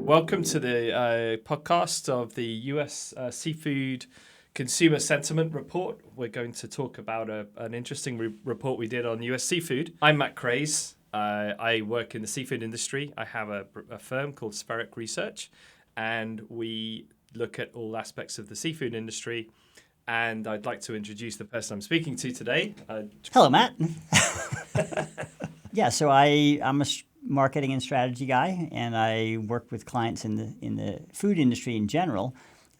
Welcome to the podcast of the US Seafood Consumer Sentiment Report. We're going to talk about an interesting report we did on US seafood. I'm Matt Craze. I work in the seafood industry. I have a firm called Spheric Research, and we look at all aspects of the seafood industry. And I'd like to introduce the person I'm speaking to today. Hello, Matt. Yeah, so I'm a marketing and strategy guy, and I work with clients in the food industry in general.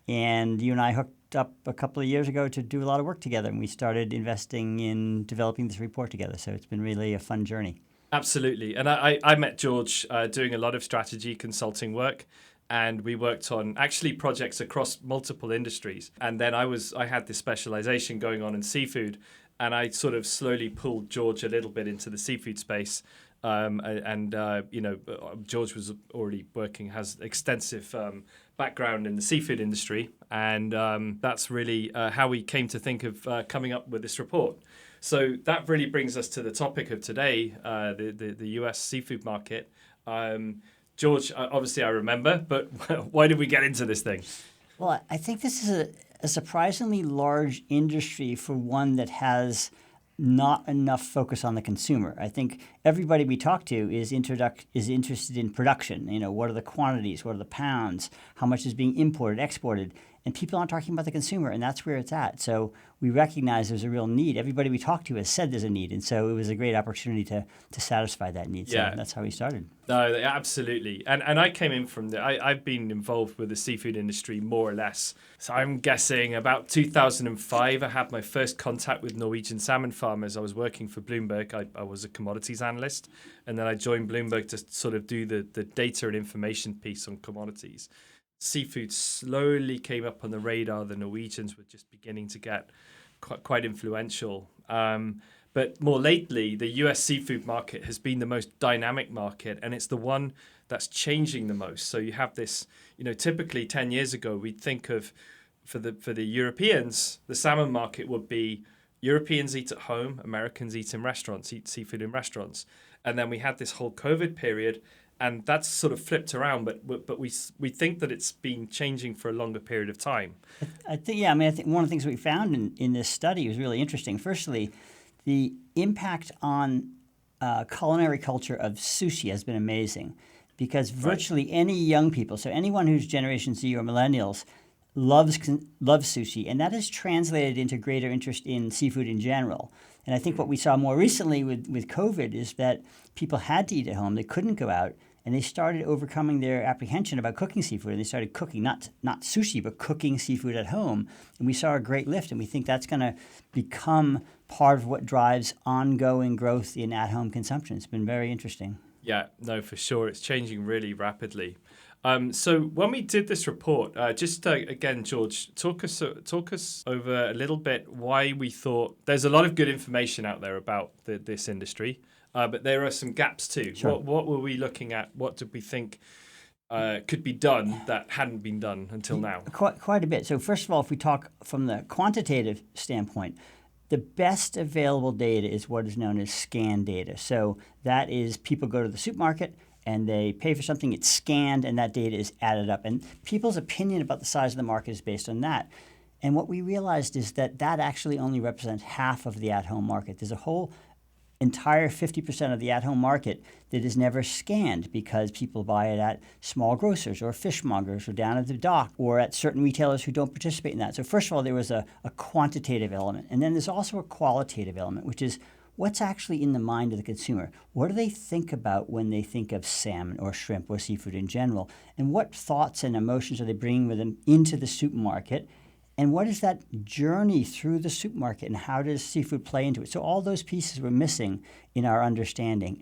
And you and I hooked up a couple of years ago to do a lot of work together, and we started investing in developing this report together. So it's been really a fun journey. Absolutely. And I met George doing a lot of strategy consulting work. And we worked on actually projects across multiple industries. And then I had this specialization going on in seafood, and I sort of slowly pulled George a little bit into the seafood space. George was already has extensive background in the seafood industry. And that's really how we came to think of coming up with this report. So that really brings us to the topic of today, the US seafood market. George, obviously I remember, but why did we get into this thing? Well, I think this is a surprisingly large industry for one that has not enough focus on the consumer. I think everybody we talk to is interested in production. You know, what are the quantities? What are the pounds? How much is being imported, exported? And people aren't talking about the consumer, and that's where it's at. So we recognize there's a real need. Everybody we talk to has said there's a need, and so it was a great opportunity to satisfy that need. So that's how we started. No, absolutely. And I came in from I've been involved with the seafood industry more or less. So I'm guessing about 2005, I had my first contact with Norwegian salmon farmers. I was working for Bloomberg. I was a commodities analyst, and then I joined Bloomberg to sort of do the data and information piece on commodities. Seafood slowly came up on the radar. The Norwegians were just beginning to get quite influential. But more lately, the US seafood market has been the most dynamic market, and it's the one that's changing the most. So you have this, typically 10 years ago, we'd think of, for the Europeans, the salmon market would be Europeans eat at home, Americans eat in restaurants, eat seafood in restaurants. And then we had this whole COVID period, and that's sort of flipped around, but we think that it's been changing for a longer period of time. I think one of the things that we found in this study was really interesting. Firstly, the impact on culinary culture of sushi has been amazing, because virtually any young people, so anyone who's Generation Z or millennials, loves sushi, and that has translated into greater interest in seafood in general. And I think what we saw more recently with COVID is that people had to eat at home. They couldn't go out, and they started overcoming their apprehension about cooking seafood, and they started cooking, not sushi, but cooking seafood at home. And we saw a great lift, and we think that's going to become part of what drives ongoing growth in at-home consumption. It's been very interesting. Yeah, no, for sure. It's changing really rapidly. So when we did this report, again, George, talk us over a little bit why we thought there's a lot of good information out there about this industry, but there are some gaps too. Sure. What were we looking at? What did we think could be done that hadn't been done until now? Quite a bit. So first of all, if we talk from the quantitative standpoint, the best available data is what is known as scan data. So that is people go to the supermarket, and they pay for something, it's scanned, and that data is added up. And people's opinion about the size of the market is based on that. And what we realized is that actually only represents half of the at-home market. There's a whole entire 50% of the at-home market that is never scanned, because people buy it at small grocers or fishmongers or down at the dock or at certain retailers who don't participate in that. So first of all, there was a quantitative element. And then there's also a qualitative element, which is what's actually in the mind of the consumer. What do they think about when they think of salmon or shrimp or seafood in general? And what thoughts and emotions are they bringing with them into the supermarket? And what is that journey through the supermarket, and how does seafood play into it? So all those pieces were missing in our understanding,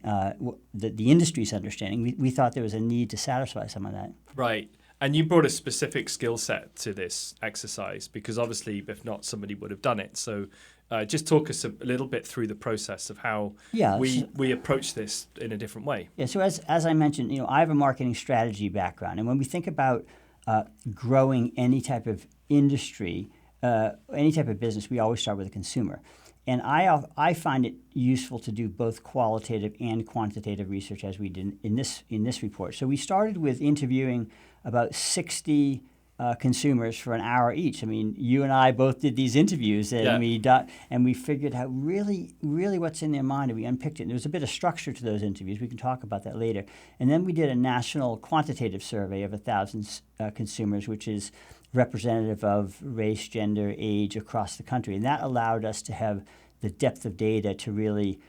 the industry's understanding. We thought there was a need to satisfy some of that. Right. And you brought a specific skill set to this exercise, because obviously, if not, somebody would have done it. So just talk us a little bit through the process of how we approach this in a different way. Yeah, so as I mentioned, I have a marketing strategy background. And when we think about growing any type of industry, any type of business, we always start with the consumer. And I find it useful to do both qualitative and quantitative research, as we did in this report. So we started with interviewing about 60 consumers for an hour each. I mean, you and I both did these interviews, and we figured out really what's in their mind, and we unpicked it. And there was a bit of structure to those interviews. We can talk about that later. And then we did a national quantitative survey of 1,000 consumers, which is representative of race, gender, age across the country. And that allowed us to have the depth of data to really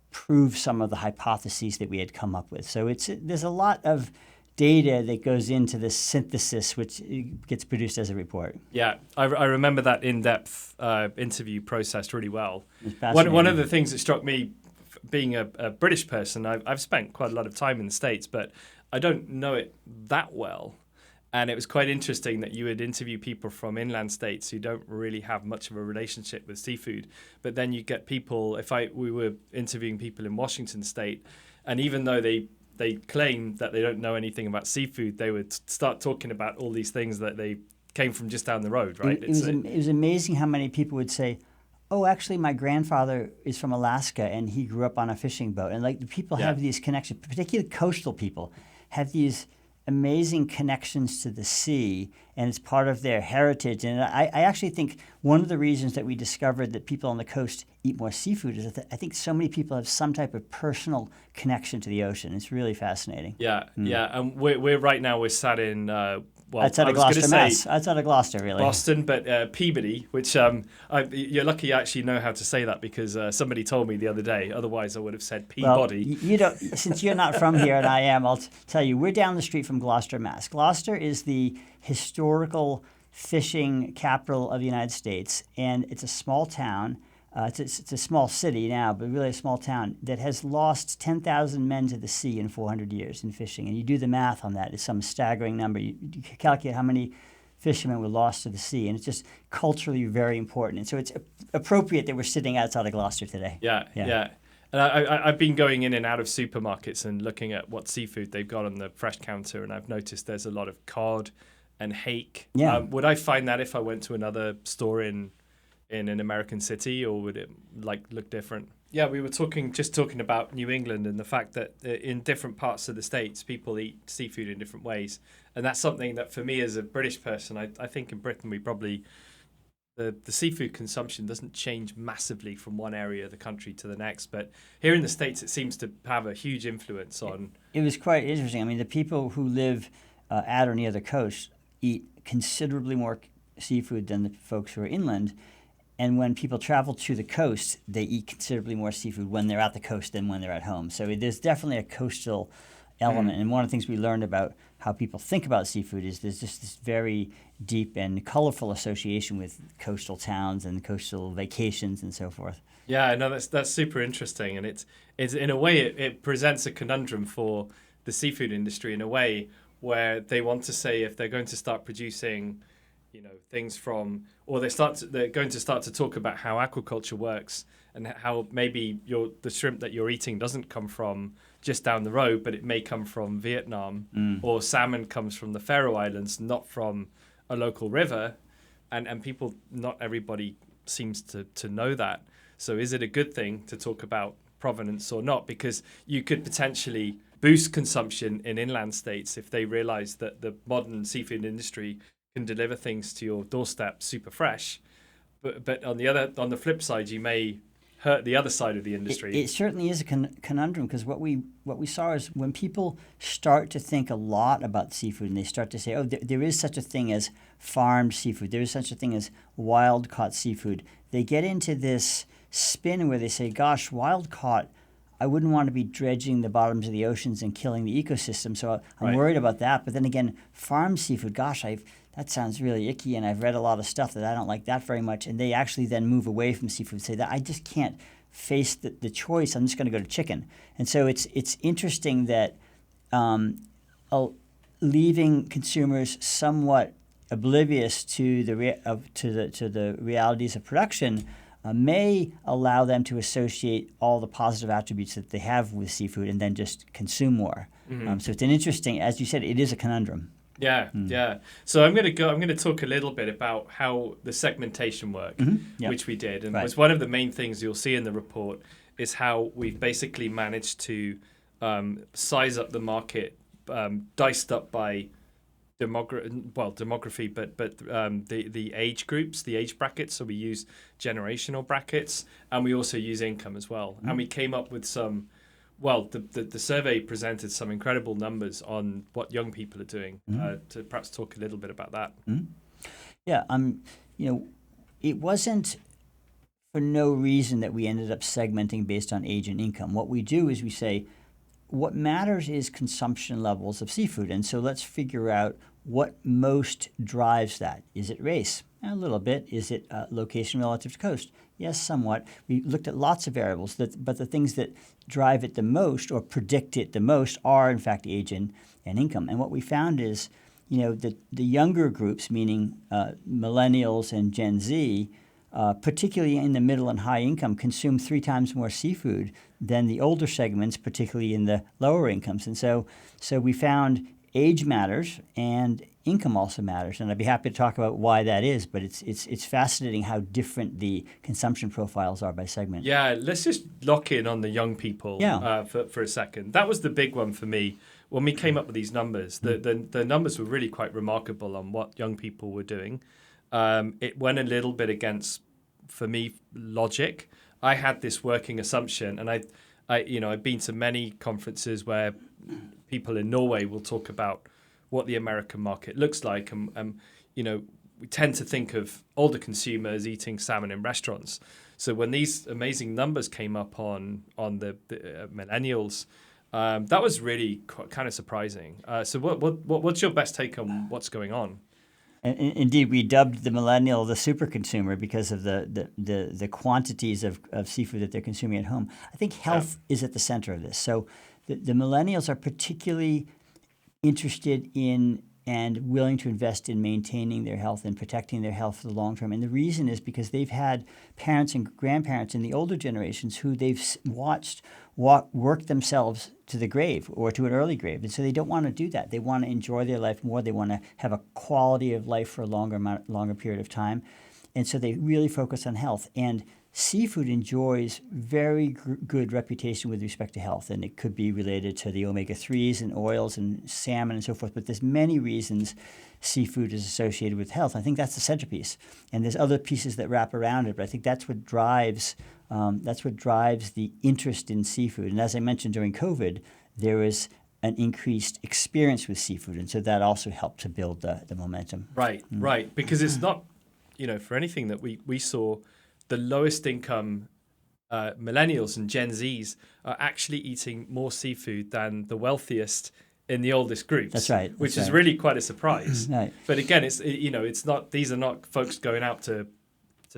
prove some of the hypotheses that we had come up with. So there's a lot of data that goes into this synthesis, which gets produced as a report. Yeah, I remember that in-depth interview process really well. One of the things that struck me, being a British person, I've spent quite a lot of time in the States, but I don't know it that well. And it was quite interesting that you would interview people from inland states who don't really have much of a relationship with seafood. But then you get people, we were interviewing people in Washington State, and even though they claim that they don't know anything about seafood, they would start talking about all these things that they came from just down the road, right? It was amazing how many people would say, oh, actually, my grandfather is from Alaska, and he grew up on a fishing boat. And like the people have these connections, particularly coastal people, have these amazing connections to the sea, and it's part of their heritage. And I actually think one of the reasons that we discovered that people on the coast eat more seafood is that I think so many people have some type of personal connection to the ocean. It's really fascinating. Yeah. And we're right now, we're sat in outside of Gloucester, Mass. Outside of Gloucester, really. Boston, but Peabody, which you're lucky you actually know how to say that, because somebody told me the other day. Otherwise, I would have said Peabody. Well, you don't. Since you're not from here and I am, I'll tell you, we're down the street from Gloucester, Mass. Gloucester is the historical fishing capital of the United States, and it's a small town. It's a small city now, but really a small town that has lost 10,000 men to the sea in 400 years in fishing. And you do the math on that, it's some staggering number. You calculate how many fishermen were lost to the sea, and it's just culturally very important. And so it's appropriate that we're sitting outside of Gloucester today. Yeah. And I've been going in and out of supermarkets and looking at what seafood they've got on the fresh counter, and I've noticed there's a lot of cod and hake. Yeah. Would I find that if I went to another store in an American city, or would it look different? Yeah, we were talking about New England and the fact that in different parts of the States, people eat seafood in different ways. And that's something that for me as a British person, I think in Britain we probably, the seafood consumption doesn't change massively from one area of the country to the next. But here in the States, it seems to have a huge influence on... It was quite interesting. I mean, the people who live at or near the coast eat considerably more seafood than the folks who are inland. And when people travel to the coast, they eat considerably more seafood when they're at the coast than when they're at home. So there's definitely a coastal element. And one of the things we learned about how people think about seafood is there's just this very deep and colorful association with coastal towns and coastal vacations and so forth. Yeah, no, that's super interesting. And it's in a way, it presents a conundrum for the seafood industry in a way where they want to say if they're going to start producing things from, or they're going to start to talk about how aquaculture works and how maybe the shrimp that you're eating doesn't come from just down the road, but it may come from Vietnam, or salmon comes from the Faroe Islands, not from a local river, and people, not everybody seems to know that. So is it a good thing to talk about provenance or not? Because you could potentially boost consumption in inland states if they realize that the modern seafood industry can deliver things to your doorstep super fresh, but on the flip side, you may hurt the other side of the industry. It certainly is a conundrum, because what we saw is when people start to think a lot about seafood and they start to say, oh, there is such a thing as farmed seafood, there is such a thing as wild caught seafood, they get into this spin where they say, gosh, wild caught, I wouldn't want to be dredging the bottoms of the oceans and killing the ecosystem, so I'm worried about that. But then again, farmed seafood, gosh, that sounds really icky, and I've read a lot of stuff that I don't like that very much. And they actually then move away from seafood and say that I just can't face the choice. I'm just going to go to chicken. And so it's interesting that leaving consumers somewhat oblivious to the realities of production may allow them to associate all the positive attributes that they have with seafood and then just consume more. So it's an interesting, as you said, it is a conundrum. Yeah, yeah. So I'm going to talk a little bit about how the segmentation work, Yep. which we did, and Right. was one of the main things you'll see in the report is how we've basically managed to size up the market, diced up by demography, but the age groups, the age brackets. So we use generational brackets, and we also use income as well. And we came up with some. Well, the survey presented some incredible numbers on what young people are doing. To perhaps talk a little bit about that. Yeah, it wasn't for no reason that we ended up segmenting based on age and income. What we do is we say, what matters is consumption levels of seafood. And so let's figure out what most drives that. Is it race? A little bit. Is it location relative to coast? Yes, somewhat. We looked at lots of variables, but the things that drive it the most or predict it the most are, in fact, age and income. And what we found is, the younger groups, meaning millennials and Gen Z, particularly in the middle and high income, consume 3 times more seafood than the older segments, particularly in the lower incomes. And so we found age matters and income also matters. And I'd be happy to talk about why that is, but it's fascinating how different the consumption profiles are by segment. Yeah, let's just lock in on the young people for a second. That was the big one for me. When we came up with these numbers, the numbers were really quite remarkable on what young people were doing. It went a little bit against, for me, logic. I had this working assumption, and I've been to many conferences where people in Norway will talk about what the American market looks like, and we tend to think of older consumers eating salmon in restaurants. So when these amazing numbers came up on the millennials, that was really kind of surprising. So what's your best take on what's going on? And indeed, we dubbed the millennial the super consumer because of the quantities of seafood that they're consuming at home. I think health is at the center of this. So the millennials are particularly interested in and willing to invest in maintaining their health and protecting their health for the long term. And the reason is because they've had parents and grandparents in the older generations who they've watched work themselves to the grave or to an early grave. And so they don't want to do that. They want to enjoy their life more. They want to have a quality of life for a longer period of time. And so they really focus on health. And seafood enjoys very good reputation with respect to health, and it could be related to the omega-3s and oils and salmon and so forth, but there's many reasons seafood is associated with health. I think that's the centerpiece, and there's other pieces that wrap around it, but I think that's what drives the interest in seafood. And as I mentioned during COVID, there was an increased experience with seafood, and so that also helped to build the momentum. Right, because it's not, for anything that we saw, the lowest income millennials and Gen Zs are actually eating more seafood than the wealthiest in the oldest groups. That's right. Which is really quite a surprise. Right. But again, it's not. These are not folks going out to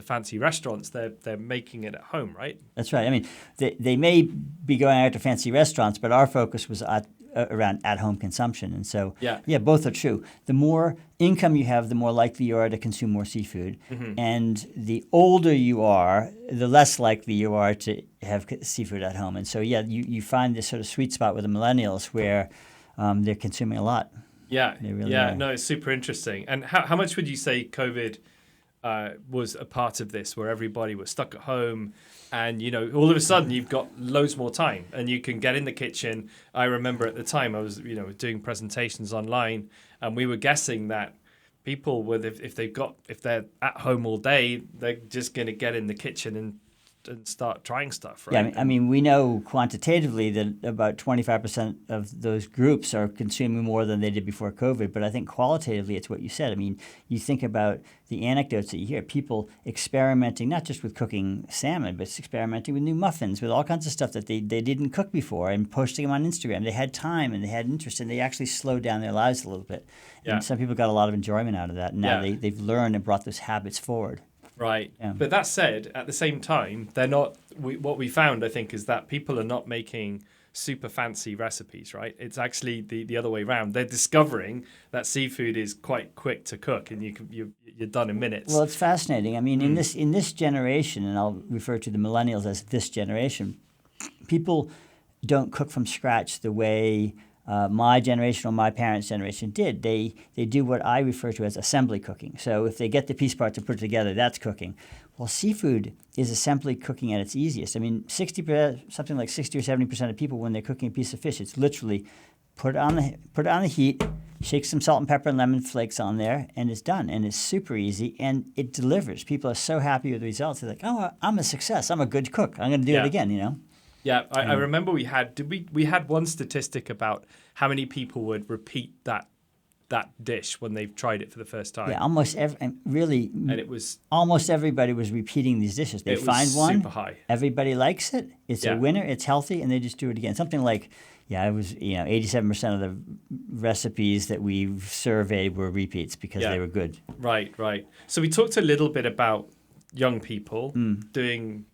fancy restaurants. They're making it at home, right? That's right. I mean, they may be going out to fancy restaurants, but our focus was around at-home consumption. And so, both are true. The more income you have, the more likely you are to consume more seafood. Mm-hmm. And the older you are, the less likely you are to have seafood at home. And so, you find this sort of sweet spot with the millennials where they're consuming a lot. Yeah, they really are. No, it's super interesting. And how much would you say COVID was a part of this, where everybody was stuck at home and, all of a sudden you've got loads more time and you can get in the kitchen. I remember at the time I was, doing presentations online, and we were guessing that people with, if they're at home all day, they're just going to get in the kitchen and start trying stuff, right? Yeah, I mean, we know quantitatively that about 25% of those groups are consuming more than they did before COVID, but I think qualitatively it's what you said. I mean, you think about the anecdotes that you hear, people experimenting not just with cooking salmon, but experimenting with new muffins, with all kinds of stuff that they didn't cook before, and posting them on Instagram. They had time and they had interest, and they actually slowed down their lives a little bit. Yeah. And some people got a lot of enjoyment out of that, and now they've learned and brought those habits forward. Right. Yeah. But that said, at the same time, they're not. What we found, I think, is that people are not making super fancy recipes, right? It's actually the other way around. They're discovering that seafood is quite quick to cook, and you're done in minutes. Well, it's fascinating. I mean, in this generation, and I'll refer to the millennials as this generation, people don't cook from scratch the way my generation or my parents' generation did. They do what I refer to as assembly cooking. So if they get the piece parts and put it together, that's cooking. Well, seafood is assembly cooking at its easiest. I mean, 60%, something like 60 or 70% of people, when they're cooking a piece of fish, it's literally put it on the heat, shake some salt and pepper and lemon flakes on there, and it's done. And it's super easy, and it delivers. People are so happy with the results. They're like, "Oh, I'm a success. I'm a good cook. I'm going to do it again." You know. Yeah, I remember we had one statistic about how many people would repeat that dish when they've tried it for the first time. Yeah, almost and it was almost everybody was repeating these dishes. They find one, super high. Everybody likes it. It's a winner. It's healthy, and they just do it again. Something like, it was 87% of the recipes that we surveyed were repeats because they were good. Right. So we talked a little bit about young people doing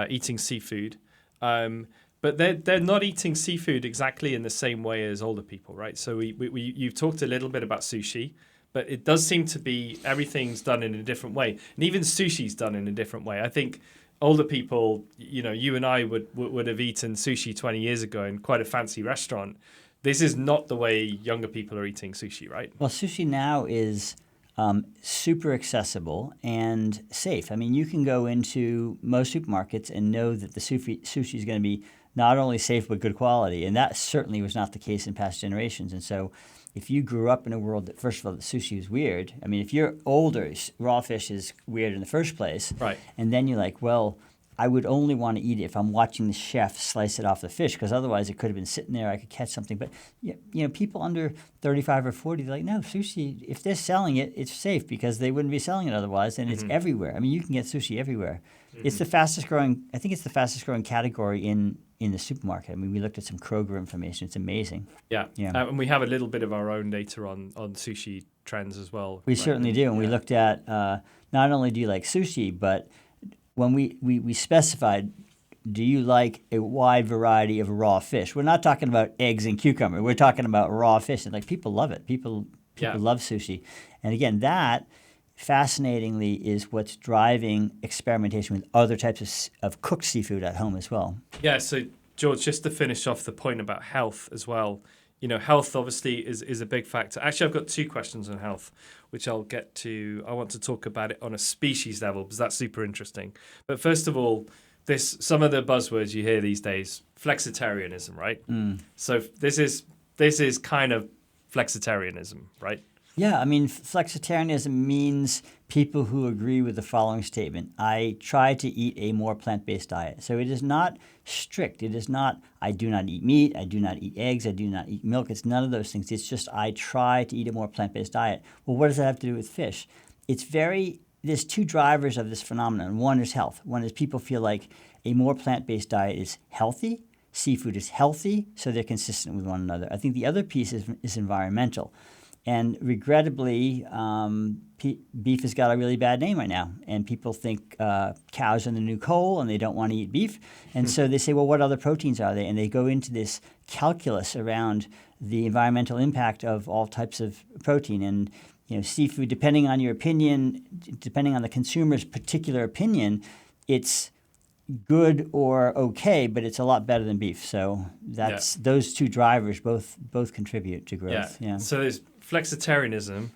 eating seafood. But they're not eating seafood exactly in the same way as older people, right? So you've talked a little bit about sushi, but it does seem to be everything's done in a different way, and even sushi's done in a different way. I think older people, you and I would have eaten sushi 20 years ago in quite a fancy restaurant. This is not the way younger people are eating sushi, right? Well, sushi now is super accessible and safe. I mean, you can go into most supermarkets and know that the sushi is going to be not only safe but good quality, and that certainly was not the case in past generations. And so if you grew up in a world that, first of all, that sushi is weird, I mean, if you're older, raw fish is weird in the first place, right? And then you're like, well, I would only want to eat it if I'm watching the chef slice it off the fish, because otherwise it could have been sitting there, I could catch something. But people under 35 or 40, they're like, no, sushi, if they're selling it, it's safe because they wouldn't be selling it otherwise, and it's everywhere. I mean, you can get sushi everywhere. It's the fastest growing, I think it's the fastest growing category in the supermarket. I mean, we looked at some Kroger information. It's amazing. Yeah. And we have a little bit of our own data on sushi trends as well. We certainly do. And we looked at not only do you like sushi, but when we specified, do you like a wide variety of raw fish? We're not talking about eggs and cucumber. We're talking about raw fish. And like, people love it. People love sushi. And again, that fascinatingly is what's driving experimentation with other types of cooked seafood at home as well. Yeah, so George, just to finish off the point about health as well, health obviously is a big factor. Actually, I've got two questions on health, which I'll get to. I want to talk about it on a species level because that's super interesting. But first of all, some of the buzzwords you hear these days, flexitarianism, right? So this is kind of flexitarianism, right? Yeah, I mean, flexitarianism means people who agree with the following statement: I try to eat a more plant-based diet. So it is not strict. It is not, I do not eat meat, I do not eat eggs, I do not eat milk. It's none of those things. It's just, I try to eat a more plant-based diet. Well, what does that have to do with fish? There's two drivers of this phenomenon. One is health. One is people feel like a more plant-based diet is healthy. Seafood is healthy, so they're consistent with one another. I think the other piece is environmental. And regrettably, beef has got a really bad name right now. And people think cows are the new coal and they don't want to eat beef. And so they say, well, what other proteins are they? And they go into this calculus around the environmental impact of all types of protein. And seafood, depending on your opinion, depending on the consumer's particular opinion, it's good or okay, but it's a lot better than beef. So those two drivers both contribute to growth. Yeah. So there's flexitarianism,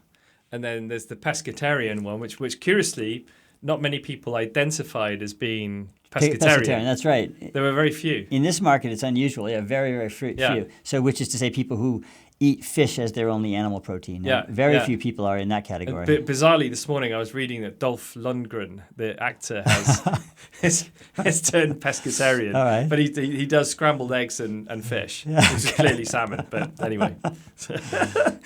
and then there's the pescatarian one, which curiously not many people identified as being pescatarian. That's right. There were very few. In this market, it's unusual. Yeah, very, very few. So which is to say people who eat fish as their only animal protein. Very few people are in that category. Bizarrely, this morning I was reading that Dolph Lundgren, the actor, has turned pescatarian. All right. But he does scrambled eggs and fish, which is clearly salmon. But anyway,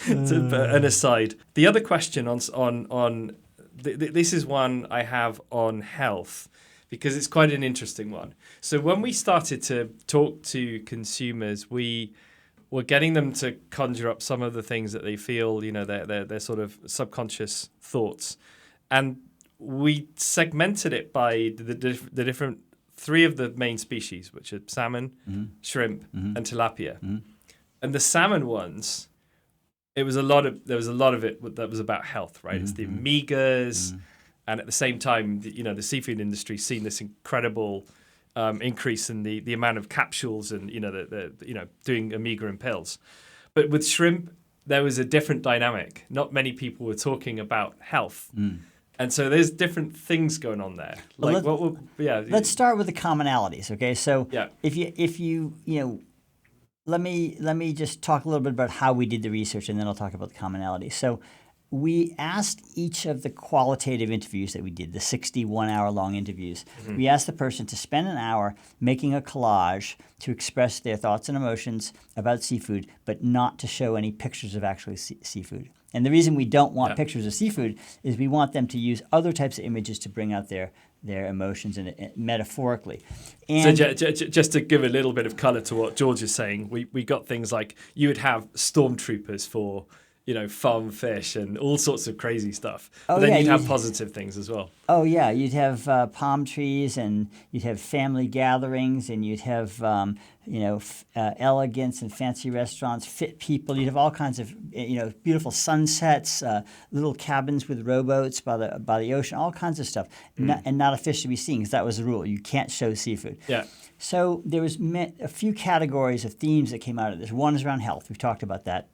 an aside. The other question on this is one I have on health, because it's quite an interesting one. So when we started to talk to consumers, we're getting them to conjure up some of the things that they feel, their sort of subconscious thoughts. And we segmented it by the different three of the main species, which are salmon, shrimp, and tilapia. And the salmon ones, there was a lot of it that was about health, right? It's the omegas, and at the same time, the seafood industry's seen this incredible increase in the amount of capsules and the doing omega in pills. But with shrimp, there was a different dynamic. Not many people were talking about health. And so there's different things going on there. Like let's start with the commonalities, okay? So Yeah. if you let me just talk a little bit about how we did the research, and then I'll talk about the commonalities. So we asked each of the qualitative interviews that we did, the 61-hour-long interviews. We asked the person to spend an hour making a collage to express their thoughts and emotions about seafood, but not to show any pictures of actually seafood. And the reason we don't want pictures of seafood is we want them to use other types of images to bring out their emotions and metaphorically. And so just to give a little bit of colour to what George is saying, we got things like you would have stormtroopers for farm fish and all sorts of crazy stuff. But then you'd have positive things as well. Oh, yeah. You'd have palm trees, and you'd have family gatherings, and you'd have, elegance and fancy restaurants, fit people. You'd have all kinds of, beautiful sunsets, little cabins with rowboats by the ocean, all kinds of stuff. And not a fish to be seen, because that was the rule. You can't show seafood. Yeah. So there was a few categories of themes that came out of this. One is around health. We've talked about that.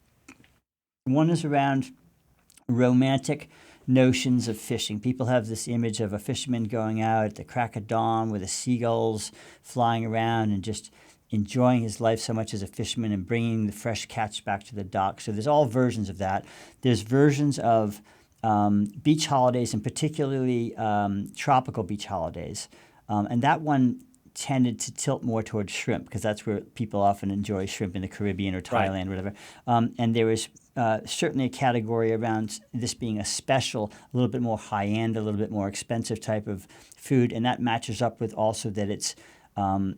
One is around romantic notions of fishing. People have this image of a fisherman going out at the crack of dawn with the seagulls flying around and just enjoying his life so much as a fisherman and bringing the fresh catch back to the dock. So there's all versions of that. There's versions of beach holidays, and particularly tropical beach holidays. And that one tended to tilt more towards shrimp, because that's where people often enjoy shrimp, in the Caribbean or Thailand, or whatever. And there was certainly a category around this being a special, a little bit more high-end, a little bit more expensive type of food, and that matches up with also that it's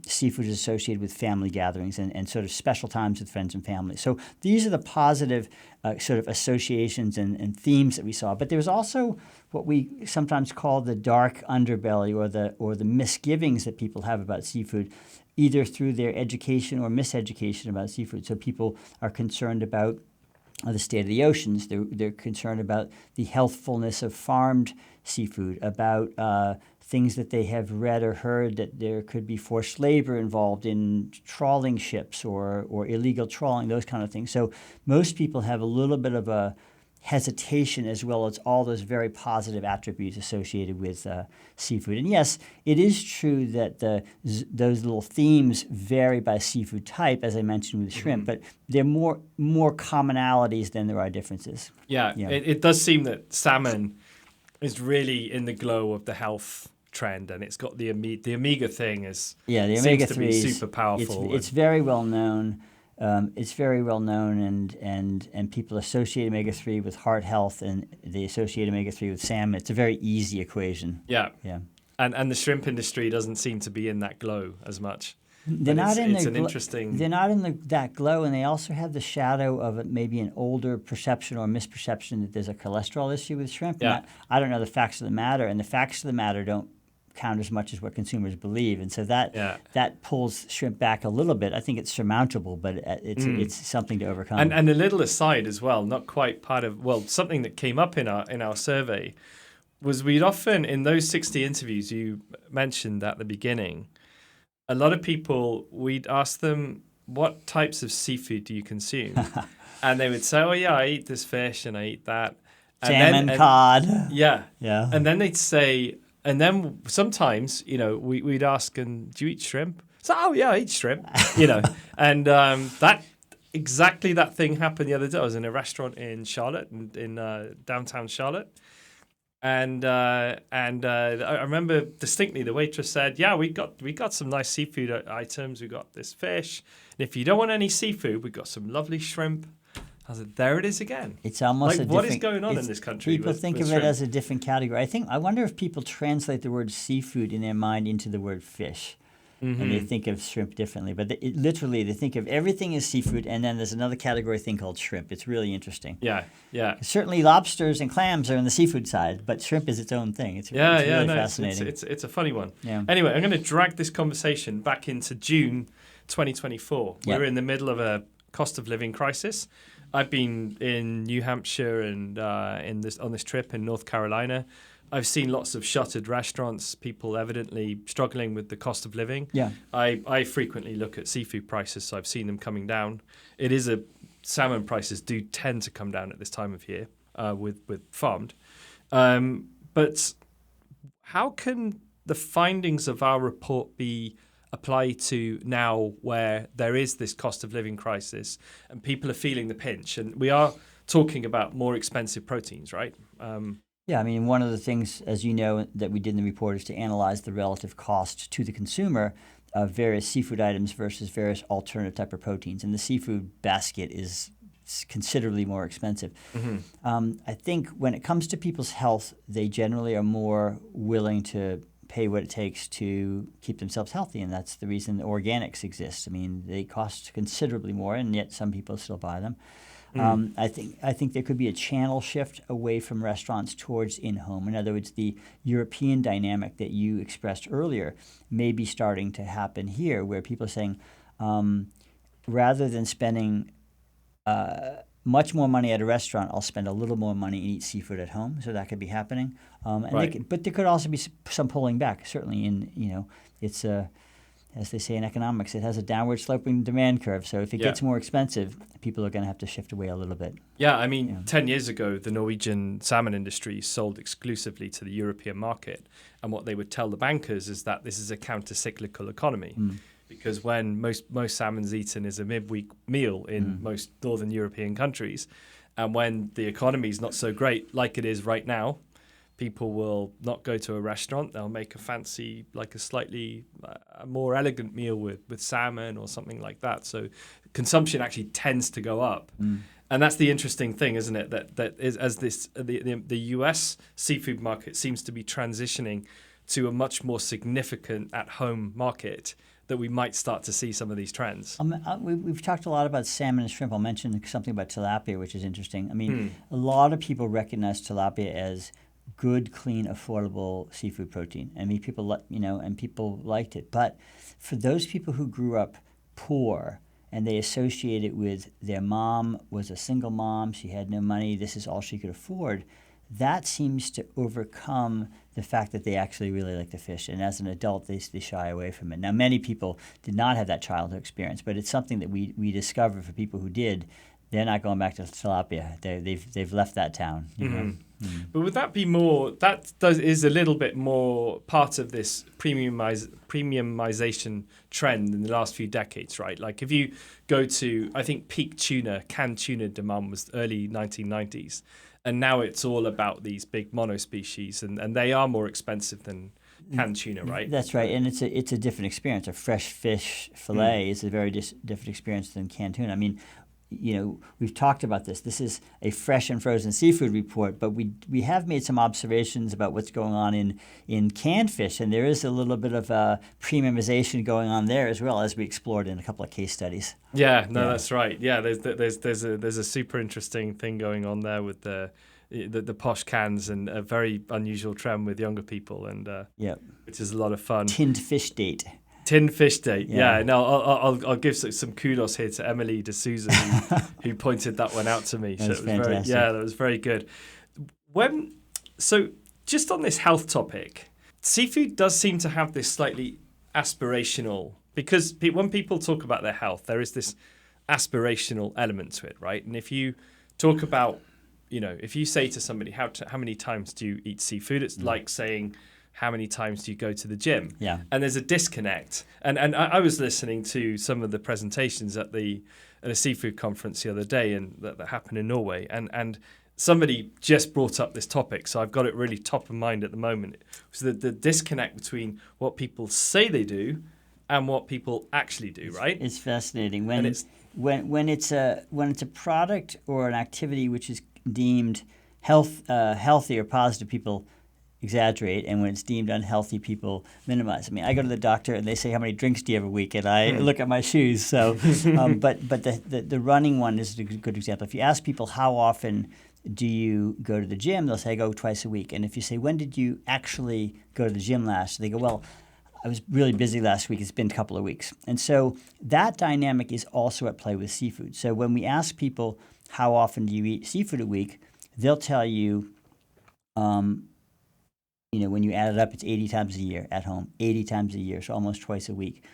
seafood is associated with family gatherings and sort of special times with friends and family. So these are the positive sort of associations and themes that we saw. But there's also what we sometimes call the dark underbelly, or the misgivings that people have about seafood, either through their education or miseducation about seafood. So people are concerned about the state of the oceans. They're concerned about the healthfulness of farmed seafood, about things that they have read or heard that there could be forced labor involved in trawling ships or illegal trawling, those kind of things. So most people have a little bit of a hesitation, as well as all those very positive attributes associated with seafood. And yes, it is true that those little themes vary by seafood type, as I mentioned with shrimp, but there are more commonalities than there are differences. Yeah. It does seem that salmon is really in the glow of the health trend, and it's got the omega thing the omega 3 is super powerful. It's very well known. It's very well known, and people associate omega 3 with heart health, and they associate omega 3 with salmon. It's a very easy equation. Yeah. Yeah. And the shrimp industry doesn't seem to be in that glow as much. They're not in that glow, and they also have the shadow of maybe an older perception or misperception that there's a cholesterol issue with shrimp. Yeah. I don't know the facts of the matter, and the facts of the matter don't count as much as what consumers believe, and so that pulls shrimp back a little bit. I think it's surmountable, but it's something to overcome. And a little aside as well, not quite part of something that came up in our survey was we'd often, in those 60 interviews you mentioned at the beginning, a lot of people, we'd ask them, what types of seafood do you consume? And they would say, oh yeah, I eat this fish and I eat that. Salmon, cod. Yeah. Yeah. And then they'd say, and then sometimes, we'd ask, and do you eat shrimp? So, oh yeah, I eat shrimp, And that exactly that thing happened the other day. I was in a restaurant in Charlotte, in downtown Charlotte. And I remember distinctly the waitress said, "Yeah, we got some nice seafood items. We got this fish, and if you don't want any seafood, we got some lovely shrimp." I was like, "There it is again." It's almost what is going on in this country? People think of it as a different category. I wonder if people translate the word seafood in their mind into the word fish. And they think of shrimp differently. But literally, they think of everything as seafood, and then there's another category thing called shrimp. It's really interesting. Yeah. Certainly, lobsters and clams are on the seafood side, but shrimp is its own thing. It's really fascinating. It's a funny one. Yeah. Anyway, I'm going to drag this conversation back into June 2024. Yep. We're in the middle of a cost of living crisis. I've been in New Hampshire and on this trip in North Carolina. I've seen lots of shuttered restaurants, people evidently struggling with the cost of living. Yeah. I frequently look at seafood prices, so I've seen them coming down. Salmon prices do tend to come down at this time of year with farmed. But how can the findings of our report be applied to now where there is this cost of living crisis and people are feeling the pinch? And we are talking about more expensive proteins, right? Yeah, I mean, one of the things, as you know, that we did in the report is to analyze the relative cost to the consumer of various seafood items versus various alternative type of proteins. And the seafood basket is considerably more expensive. Mm-hmm. I think when it comes to people's health, they generally are more willing to pay what it takes to keep themselves healthy, and that's the reason the organics exist. I mean, they cost considerably more, and yet some people still buy them. I think there could be a channel shift away from restaurants towards in-home. In other words, the European dynamic that you expressed earlier may be starting to happen here, where people are saying, rather than spending much more money at a restaurant, I'll spend a little more money and eat seafood at home. So that could be happening. Right. But there could also be some pulling back. Certainly, it's as they say in economics, it has a downward sloping demand curve. So if it gets more expensive, people are going to have to shift away a little bit. Yeah, I mean, 10 years ago, the Norwegian salmon industry sold exclusively to the European market. And what they would tell the bankers is that this is a counter-cyclical economy. Because when most salmon's eaten is a midweek meal in most northern European countries, and when the economy is not so great like it is right now, people will not go to a restaurant. They'll make a fancy, like a slightly more elegant meal with salmon or something like that. So consumption actually tends to go up. And that's the interesting thing, isn't it? That is, as the US seafood market seems to be transitioning to a much more significant at-home market, that we might start to see some of these trends. We've talked a lot about salmon and shrimp. I'll mention something about tilapia, which is interesting. I mean, a lot of people recognize tilapia as good, clean, affordable seafood protein. I mean, people liked it. But for those people who grew up poor and they associate it with their mom was a single mom, she had no money, this is all she could afford, that seems to overcome the fact that they actually really like the fish. And as an adult, they shy away from it. Now, many people did not have that childhood experience, but it's something that we discovered for people who did. They're not going back to tilapia. They've left that town. You know? But would that be more? Is a little bit more part of this premiumization trend in the last few decades, right? Like if you go to, I think peak tuna, canned tuna demand was early 1990s, and now it's all about these big monospecies, and they are more expensive than canned tuna, right? That's right, and it's a different experience. A fresh fish fillet is a very different experience than canned tuna. I mean, we've talked about this. This is a fresh and frozen seafood report, but we have made some observations about what's going on in canned fish, and there is a little bit of a premiumization going on there as well, as we explored in a couple of case studies. That's right. Yeah, there's a super interesting thing going on there with the posh cans and a very unusual trend with younger people, and which is a lot of fun. Tinned fish date. Tinned fish date, yeah. No, I'll give some kudos here to Emily D'Souza who pointed that one out to me. That was fantastic. That was very good. So just on this health topic, seafood does seem to have this slightly aspirational, because when people talk about their health, there is this aspirational element to it, right? And if you talk about, if you say to somebody how many times do you eat seafood, it's like saying, how many times do you go to the gym? Yeah. And there's a disconnect. And I was listening to some of the presentations at a seafood conference the other day, and that happened in Norway. And somebody just brought up this topic, so I've got it really top of mind at the moment. So the disconnect between what people say they do and what people actually do, right? It's fascinating. When it's a product or an activity which is deemed healthy or positive, people exaggerate, and when it's deemed unhealthy, people minimize. I mean, I go to the doctor and they say, how many drinks do you have a week? And I look at my shoes. So, but the running one is a good example. If you ask people how often do you go to the gym, they'll say, I go twice a week. And if you say, when did you actually go to the gym last? They go, well, I was really busy last week. It's been a couple of weeks. And so that dynamic is also at play with seafood. So when we ask people, how often do you eat seafood a week? They'll tell you, when you add it up, it's 80 times a year at home, 80 times a year, so almost twice a week,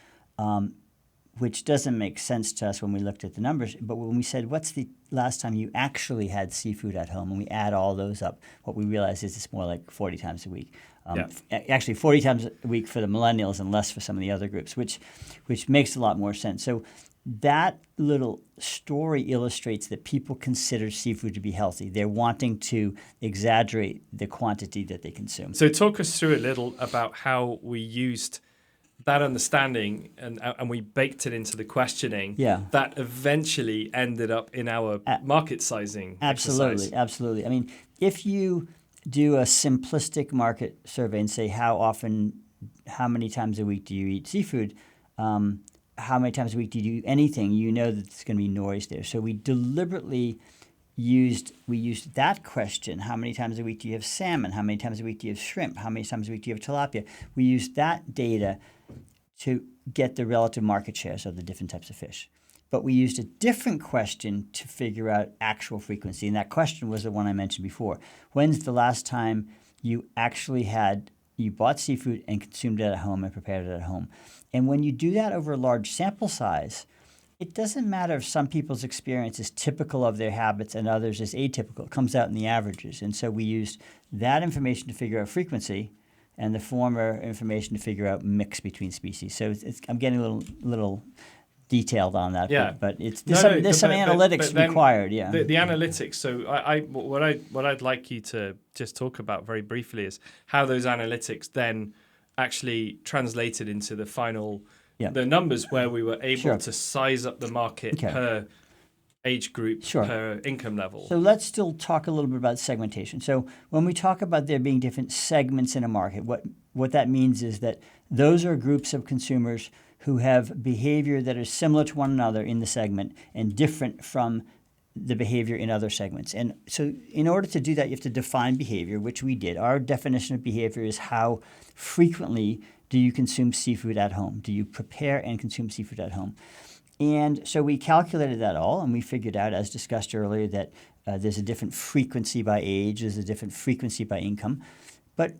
which doesn't make sense to us when we looked at the numbers. But when we said, what's the last time you actually had seafood at home, and we add all those up, what we realize is it's more like 40 times a week. Actually, 40 times a week for the millennials and less for some of the other groups, which makes a lot more sense. So that little story illustrates that people consider seafood to be healthy. They're wanting to exaggerate the quantity that they consume. So talk us through a little about how we used that understanding and we baked it into the questioning that eventually ended up in our market sizing exercise. Absolutely. I mean, if you do a simplistic market survey and say how many times a week do you eat seafood, how many times a week do you do anything, you know that there's going to be noise there. So we deliberately used that question, how many times a week do you have salmon, how many times a week do you have shrimp, how many times a week do you have tilapia. We used that data to get the relative market shares of the different types of fish. But we used a different question to figure out actual frequency, and that question was the one I mentioned before. When's the last time you bought seafood and consumed it at home and prepared it at home? And when you do that over a large sample size, it doesn't matter if some people's experience is typical of their habits and others is atypical. It comes out in the averages. And so we used that information to figure out frequency and the former information to figure out mix between species. So I'm getting a little detailed on that, but there's some analytics required. Yeah, the analytics. So what I'd like you to just talk about very briefly is how those analytics then actually translated into the final the numbers where we were able to size up the market per age group, per income level. So let's still talk a little bit about segmentation. So when we talk about there being different segments in a market, what that means is that those are groups of consumers who have behavior that is similar to one another in the segment and different from the behavior in other segments. And so in order to do that, you have to define behavior, which we did. Our definition of behavior is how frequently do you consume seafood at home? Do you prepare and consume seafood at home? And so we calculated that all, and we figured out, as discussed earlier, that there's a different frequency by age, there's a different frequency by income. But,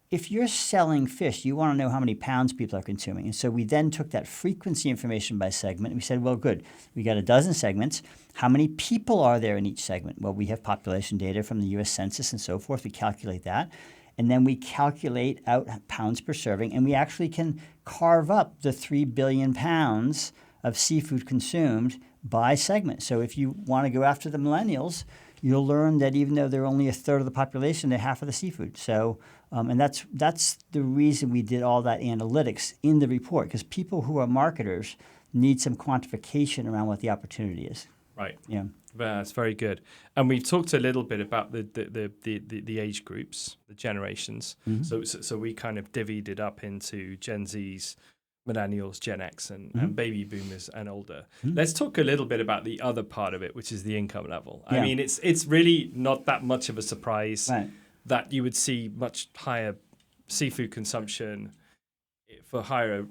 if you're selling fish, you want to know how many pounds people are consuming. And so we then took that frequency information by segment, and we said, well, good. We got a dozen segments. How many people are there in each segment? Well, we have population data from the U.S. Census and so forth. We calculate that. And then we calculate out pounds per serving, and we actually can carve up the 3 billion pounds of seafood consumed by segment. So if you want to go after the millennials, you'll learn that even though they're only a third of the population, they're half of the seafood. So, and that's the reason we did all that analytics in the report, because people who are marketers need some quantification around what the opportunity is. Right. Yeah. That's very good. And we've talked a little bit about the age groups, the generations. Mm-hmm. So we kind of divvied it up into Gen Zs, millennials, Gen X, and baby boomers and older. Mm-hmm. Let's talk a little bit about the other part of it, which is the income level. Yeah. I mean, it's really not that much of a surprise that you would see much higher seafood consumption for higher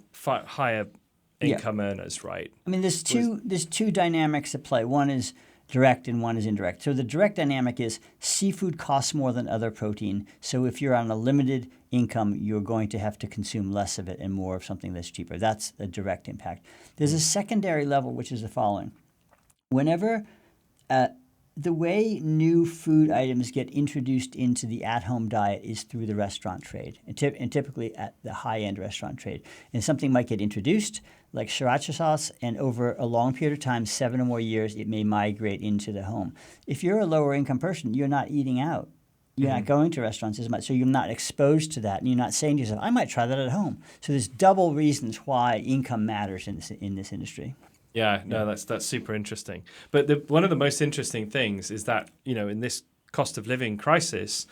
income earners, right? I mean, there's two dynamics at play. One is direct and one is indirect. So the direct dynamic is seafood costs more than other protein. So if you're on a limited income, you're going to have to consume less of it and more of something that's cheaper. That's a direct impact. There's a secondary level, which is the following. Whenever the way new food items get introduced into the at-home diet is through the restaurant trade, and typically at the high-end restaurant trade. And something might get introduced, like sriracha sauce, and over a long period of time, 7 or more years, it may migrate into the home. If you're a lower-income person, you're not eating out. You're not going to restaurants as much, so you're not exposed to that, and you're not saying to yourself, I might try that at home. So there's double reasons why income matters in this industry. Yeah, no, that's super interesting. But one of the most interesting things is that, in this cost of living crisis,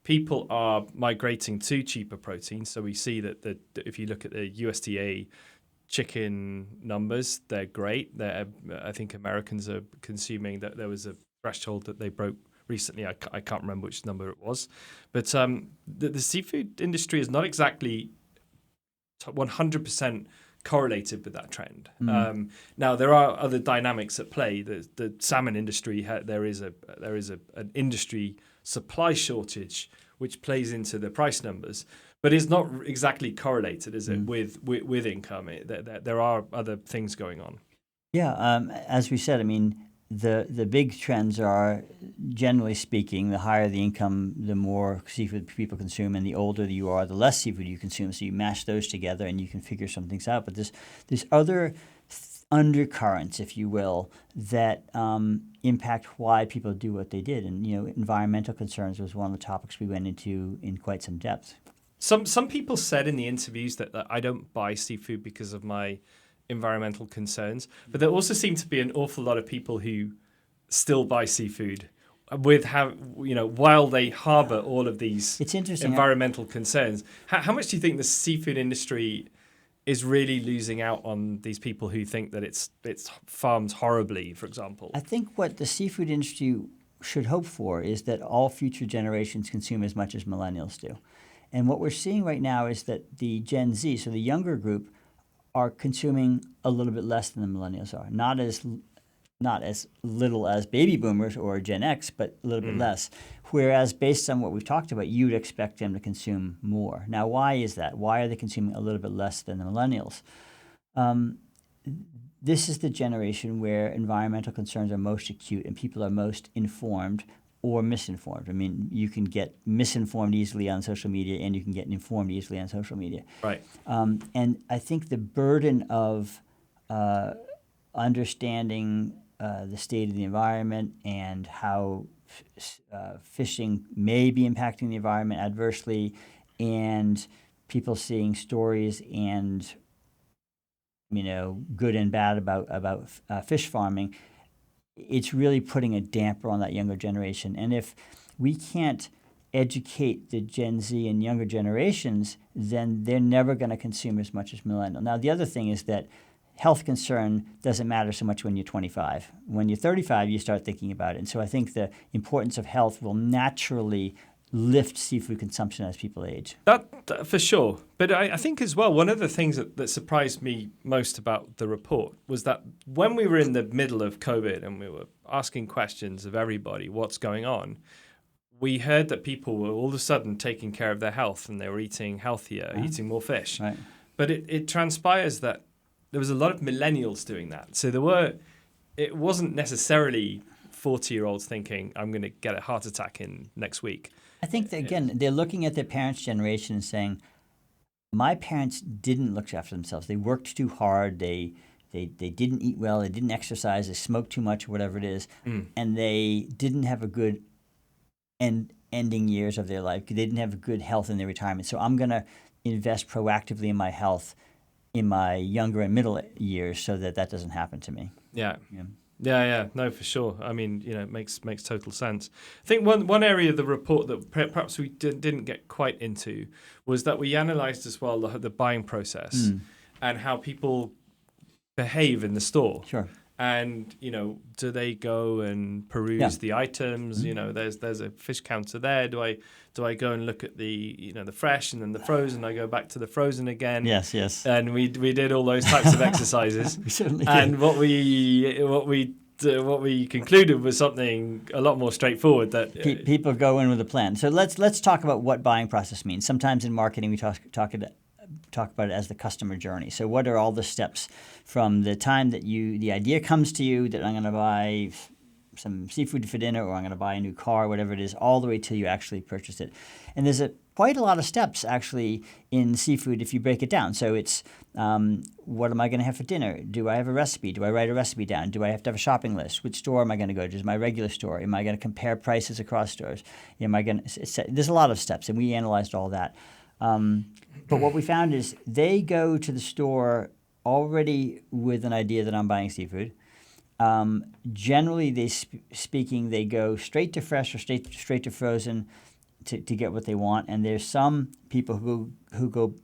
people are migrating to cheaper proteins. So we see that if you look at the USDA chicken numbers, they're great. I think Americans are consuming, that there was a threshold that they broke recently. I can't remember which number it was. But the seafood industry is not exactly 100% correlated with that trend. Now there are other dynamics at play. The salmon industry, there is an industry supply shortage which plays into the price numbers, but it's not exactly correlated, is it, with income? There are other things going on. Yeah, as we said, I mean, the big trends are, generally speaking, the higher the income, the more seafood people consume, and the older you are, the less seafood you consume. So you mash those together, and you can figure some things out. But there's other undercurrents, if you will, that impact why people do what they did. And environmental concerns was one of the topics we went into in quite some depth. Some people said in the interviews that I don't buy seafood because of my environmental concerns, but there also seem to be an awful lot of people who still buy seafood while they harbor all of these environmental concerns. How much do you think the seafood industry is really losing out on these people who think that it's farmed horribly, for example? I think what the seafood industry should hope for is that all future generations consume as much as millennials do. And what we're seeing right now is that the Gen Z, so the younger group, are consuming a little bit less than the millennials are. Not as little as baby boomers or Gen X, but a little bit less. Whereas based on what we've talked about, you'd expect them to consume more. Now, why is that? Why are they consuming a little bit less than the millennials? This is the generation where environmental concerns are most acute and people are most informed or misinformed. I mean, you can get misinformed easily on social media, and you can get informed easily on social media. Right. And I think the burden of understanding the state of the environment and how fishing may be impacting the environment adversely, and people seeing stories and good and bad about fish farming, it's really putting a damper on that younger generation. And if we can't educate the Gen Z and younger generations, then they're never going to consume as much as millennial. Now, the other thing is that health concern doesn't matter so much when you're 25. When you're 35, you start thinking about it. And so I think the importance of health will naturally lift seafood consumption as people age. That for sure. But I think as well, one of the things that surprised me most about the report was that when we were in the middle of COVID and we were asking questions of everybody, what's going on, we heard that people were all of a sudden taking care of their health and they were eating healthier, eating more fish. Right. But it transpires that there was a lot of millennials doing that. So it wasn't necessarily 40-year-olds thinking, I'm going to get a heart attack in next week. I think that, again, they're looking at their parents' generation and saying, my parents didn't look after themselves. They worked too hard. They didn't eat well. They didn't exercise. They smoked too much, whatever it is. And they didn't have a good ending years of their life. They didn't have a good health in their retirement. So I'm going to invest proactively in my health in my younger and middle years so that doesn't happen to me. Yeah. No, for sure. I mean, it makes total sense. I think one area of the report that perhaps we didn't get quite into was that we analysed as well the buying process and how people behave in the store. Sure. And do they go and peruse the items? There's a fish counter there. Do I go and look at the the fresh and then the frozen? I go back to the frozen again. Yes. And we did all those types of exercises. We certainly did. And what we concluded was something a lot more straightforward. That people go in with a plan. So let's talk about what buying process means. Sometimes in marketing we talk about it as the customer journey. So what are all the steps from the time that the idea comes to you that I'm going to buy some seafood for dinner or I'm going to buy a new car, whatever it is, all the way till you actually purchase it. And there's quite a lot of steps actually in seafood if you break it down. So it's what am I going to have for dinner? Do I have a recipe? Do I write a recipe down? Do I have to have a shopping list? Which store am I going to go to? Is my regular store? Am I going to compare prices across stores? There's a lot of steps, and we analyzed all that. But what we found is they go to the store already with an idea that I'm buying seafood. Generally, they go straight to fresh or straight to frozen to get what they want. And there's some people who go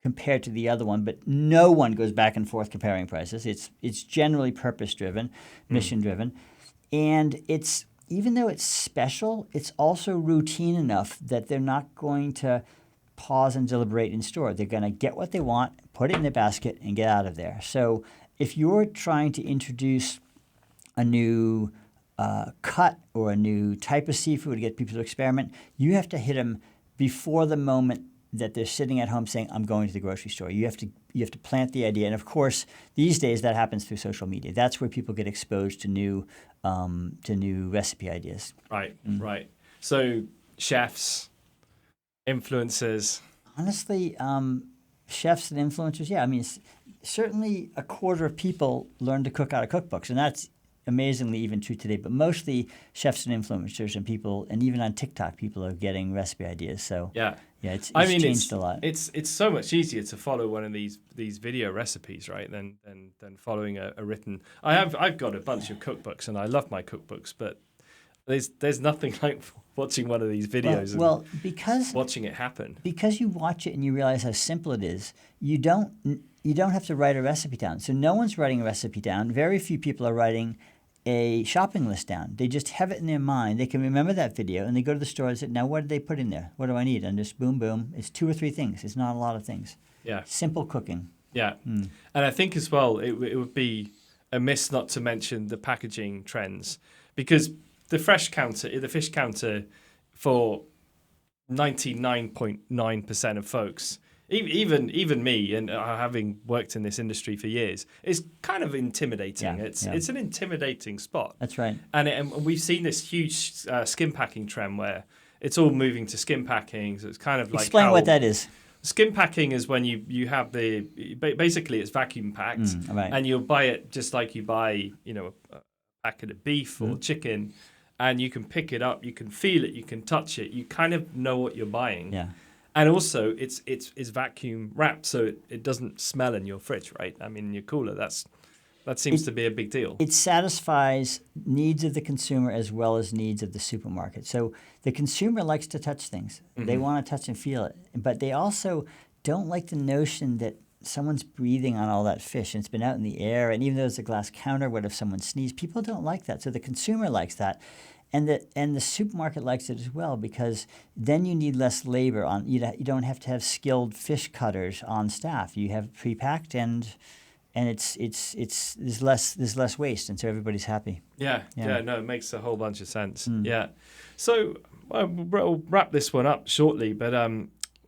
compared to the other one, but no one goes back and forth comparing prices. It's generally purpose-driven, mission-driven. And even though it's special, it's also routine enough that they're not going to pause and deliberate in store. They're going to get what they want, put it in their basket, and get out of there. So if you're trying to introduce a new cut or a new type of seafood to get people to experiment, you have to hit them before the moment that they're sitting at home saying, I'm going to the grocery store. You have to plant the idea. And of course, these days that happens through social media. That's where people get exposed to new recipe ideas. Right, right. So chefs, influencers. Honestly, chefs and influencers, yeah. I mean, certainly a quarter of people learn to cook out of cookbooks, and that's amazingly even true today. But mostly chefs and influencers and people, and even on TikTok, people are getting recipe ideas. So yeah, it's changed a lot. It's so much easier to follow one of these video recipes, right, than following a written. I've got a bunch of cookbooks, and I love my cookbooks, but there's nothing like watching one of these videos because watching it happen. Because you watch it and you realize how simple it is, you don't have to write a recipe down. So no one's writing a recipe down. Very few people are writing a shopping list down. They just have it in their mind. They can remember that video, and they go to the store and say, now what did they put in there? What do I need? And just boom, boom. It's 2 or 3 things. It's not a lot of things. Yeah. Simple cooking. Yeah. And I think as well, it would be amiss not to mention the packaging trends, because the fish counter for 99.9% of folks, even me, and having worked in this industry for years, is kind of intimidating. It's an intimidating spot. That's right. And we've seen this huge skim packing trend where it's all moving to skim packing. So it's kind of like explain what that is. Skim packing is when you have basically it's vacuum packed, right. and you'll buy it just like you buy a packet of beef or chicken. And you can pick it up, you can feel it, you can touch it, you kind of know what you're buying. Yeah. And also, it's vacuum wrapped, so it doesn't smell in your fridge, right? I mean, in your cooler, that seems to be a big deal. It satisfies needs of the consumer as well as needs of the supermarket. So the consumer likes to touch things. Mm-hmm. They want to touch and feel it. But they also don't like the notion that someone's breathing on all that fish and it's been out in the air, and even though it's a glass counter, what if someone sneezed? People don't like that. So the consumer likes that. And the supermarket likes it as well, because then you need less labor on. You don't have to have skilled fish cutters on staff. You have pre-packed, and it's there's less waste, and so everybody's happy. Yeah. No, it makes a whole bunch of sense. Yeah. So we'll wrap this one up shortly, but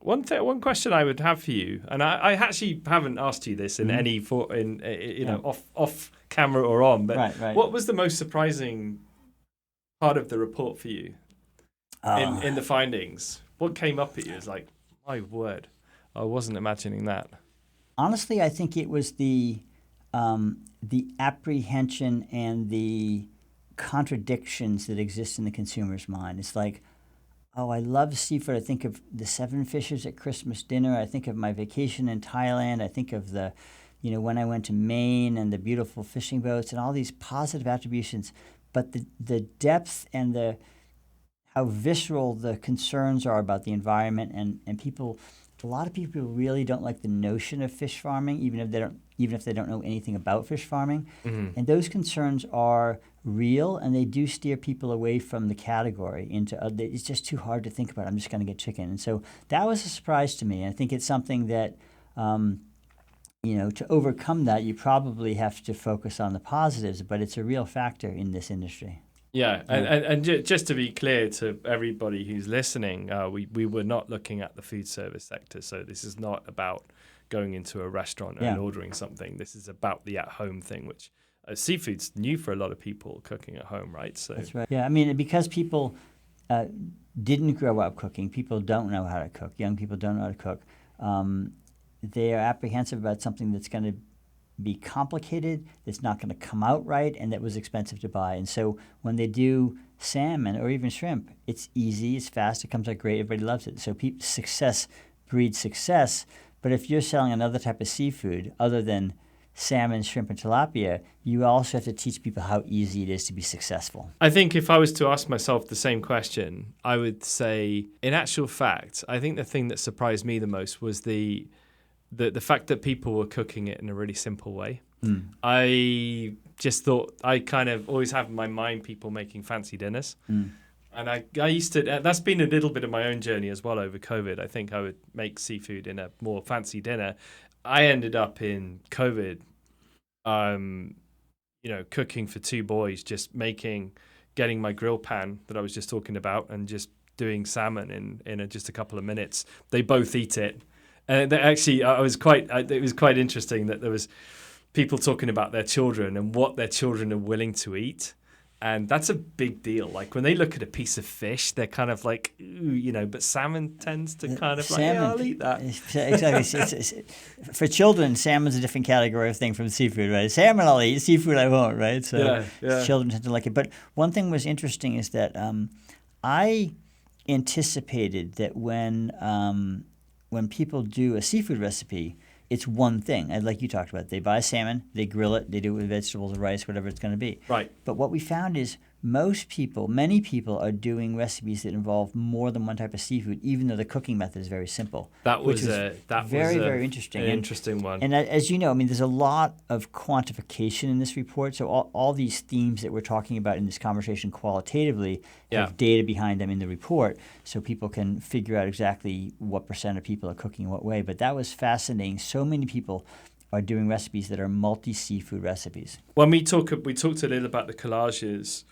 one question I would have for you, and I actually haven't asked you this in any off camera or on, but right. What was the most surprising part of the report for you in the findings? What came up at you? It's like, my word, I wasn't imagining that. Honestly, I think it was the apprehension and the contradictions that exist in the consumer's mind. It's like, oh, I love seafood. I think of the 7 fishes at Christmas dinner. I think of my vacation in Thailand. I think of when I went to Maine and the beautiful fishing boats and all these positive attributions. But the depth and how visceral the concerns are about the environment, and a lot of people really don't like the notion of fish farming, even if they don't know anything about fish farming. Mm-hmm. And those concerns are real, and they do steer people away from the category into it's just too hard to think about. I'm just going to get chicken. And so that was a surprise to me. And I think it's something that to overcome that, you probably have to focus on the positives, but it's a real factor in this industry. Yeah, and just to be clear to everybody who's listening, we were not looking at the food service sector, so this is not about going into a restaurant and ordering something. This is about the at-home thing, which seafood's new for a lot of people cooking at home, right? So that's right. Yeah, I mean, because people didn't grow up cooking, people don't know how to cook. Young people don't know how to cook. They are apprehensive about something that's going to be complicated, that's not going to come out right, and that was expensive to buy. And so when they do salmon or even shrimp, it's easy, it's fast, it comes out great, everybody loves it. So success breeds success. But if you're selling another type of seafood other than salmon, shrimp, and tilapia, you also have to teach people how easy it is to be successful. I think if I was to ask myself the same question, I would say, in actual fact, I think the thing that surprised me the most was the fact that people were cooking it in a really simple way. I just thought, I kind of always have in my mind people making fancy dinners. And I used to, that's been a little bit of my own journey as well over COVID. I think I would make seafood in a more fancy dinner. I ended up in COVID, cooking for two boys, just getting my grill pan that I was just talking about and just doing salmon in just a couple of minutes. They both eat it. And actually, it was quite interesting that there was people talking about their children and what their children are willing to eat. And that's a big deal. Like when they look at a piece of fish, they're kind of like, ooh, but salmon tends to kind of salmon, I'll eat that. Exactly. For children, salmon's a different category of thing from seafood, right? Salmon I'll eat, seafood I won't, right? So children tend to like it. But one thing was interesting is that I anticipated that when people do a seafood recipe, it's one thing. Like you talked about, they buy salmon, they grill it, they do it with vegetables or rice, whatever it's going to be. Right. But what we found is many people are doing recipes that involve more than one type of seafood, even though the cooking method is very simple. That was very interesting. An interesting one. And as you know, there's a lot of quantification in this report. So all these themes that we're talking about in this conversation qualitatively have data behind them in the report, so people can figure out exactly what percent of people are cooking in what way. But that was fascinating. So many people are doing recipes that are multi-seafood recipes. When we talked a little about the collages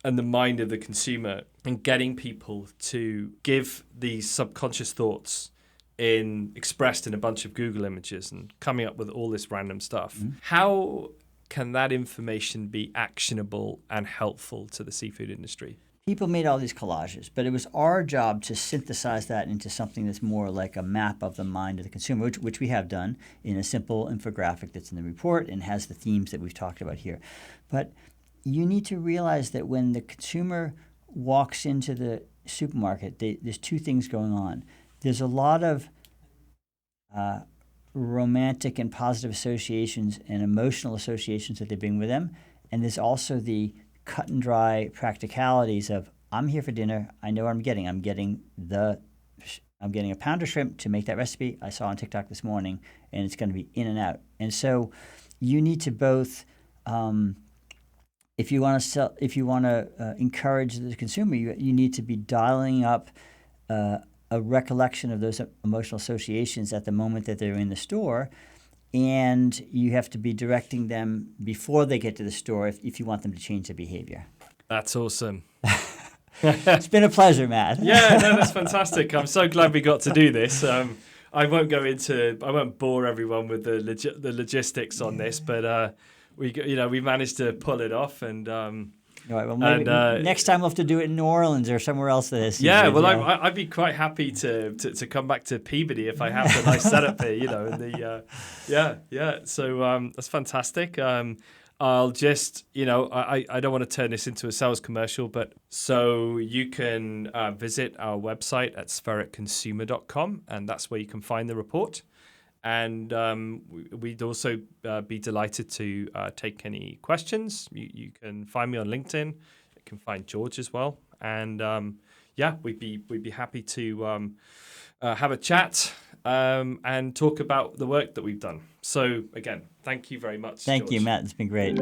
and the mind of the consumer and getting people to give these subconscious thoughts expressed in a bunch of Google images and coming up with all this random stuff. Mm-hmm. How can that information be actionable and helpful to the seafood industry? People made all these collages, but it was our job to synthesize that into something that's more like a map of the mind of the consumer, which we have done in a simple infographic that's in the report and has the themes that we've talked about here. But you need to realize that when the consumer walks into the supermarket, there's two things going on. There's a lot of romantic and positive associations and emotional associations that they bring with them, and there's also the cut and dry practicalities of, I'm here for dinner, I know what I'm getting. I'm getting a pound of shrimp to make that recipe I saw on TikTok this morning, and it's going to be in and out. And so you need to both if you want to encourage the consumer, you need to be dialing up a recollection of those emotional associations at the moment that they're in the store, and you have to be directing them before they get to the store if you want them to change their behavior. That's awesome. It's been a pleasure, Matt. Yeah, no, that's fantastic. I'm so glad we got to do this. I won't bore everyone with the logistics on this, but we managed to pull it off, and all right, well, maybe next time we'll have to do it in New Orleans or somewhere else. Yeah, well, I'd be quite happy to come back to Peabody if I have the nice setup here, So that's fantastic. I'll just, I don't want to turn this into a sales commercial, but so you can visit our website at sphericconsumer.com, and that's where you can find the report. And we'd also be delighted to take any questions. You can find me on LinkedIn. You can find George as well. And we'd be happy to have a chat and talk about the work that we've done. So again, thank you very much. Thank you, Matt. It's been great.